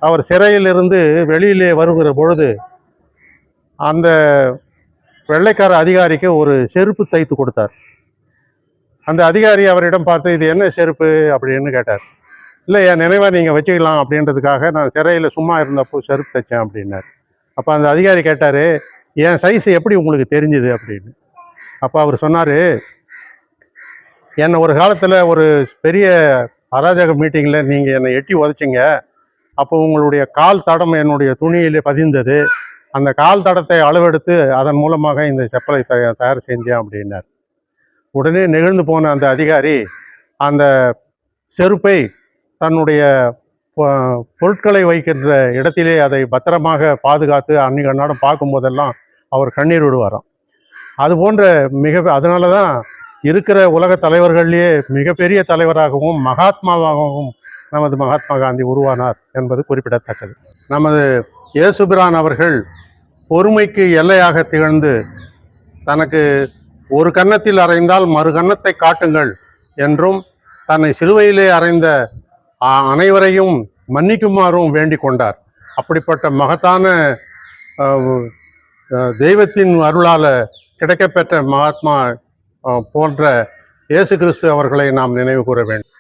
அவர் சிறையிலிருந்து வெளியிலே வருகிற பொழுது அந்த வெள்ளைக்கார அதிகாரிக்கு ஒரு செருப்பு தைத்து கொடுத்தார். அந்த அதிகாரி அவரிடம் பார்த்து, இது என்ன செருப்பு அப்படின்னு கேட்டார். இல்லை, என் நினைவாக நீங்கள் வச்சுக்கலாம் அப்படின்றதுக்காக நான் சிறையில் சும்மா இருந்தப்போ செருப்பு தைச்சேன் அப்படின்னார். அப்போ அந்த அதிகாரி கேட்டார், என் சைஸ் எப்படி உங்களுக்கு தெரிஞ்சுது அப்படின்னு. அப்போ அவர் சொன்னார், என்னை ஒரு காலத்தில் ஒரு பெரிய அராஜக மீட்டிங்கில் நீங்கள் என்னை எட்டி உதைச்சிங்க. அப்போ உங்களுடைய கால் தடம் என்னுடைய துணியிலே பதிந்தது. அந்த கால் தடத்தை அளவெடுத்து அதன் மூலமாக இந்த செப்பலை தயார் செஞ்சேன் அப்படின்னார். உடனே நெகிழ்ந்து போன அந்த அதிகாரி அந்த செருப்பை தன்னுடைய பொருட்களை வைக்கின்ற இடத்திலே அதை பத்திரமாக பாதுகாத்து அன்னைக்கு அன்னாடம் பார்க்கும்போதெல்லாம் அவர் கண்ணீர் விடுவாராம். அது போன்ற அதனால தான் இருக்கிற உலக தலைவர்கள்லேயே மிகப்பெரிய தலைவராகவும் மகாத்மாவாகவும் நமது மகாத்மா காந்தி உருவானார் என்பது குறிப்பிடத்தக்கது. நமது இயேசுபிரான் அவர்கள் பொறுமைக்கு எல்லையாக திகழ்ந்து தனக்கு ஒரு கன்னத்தில் அறைந்தால் மறு கன்னத்தை காட்டுங்கள் என்றும் தன்னை சிலுவையிலே அறைந்த அனைவரையும் மன்னிக்குமாறும் வேண்டிக் கொண்டார். அப்படிப்பட்ட மகத்தான தெய்வத்தின் அருளால் கிடைக்கப்பெற்ற மகாத்மா போன்ற இயேசு கிறிஸ்து அவர்களை நாம் நினைவு கூற வேண்டும்.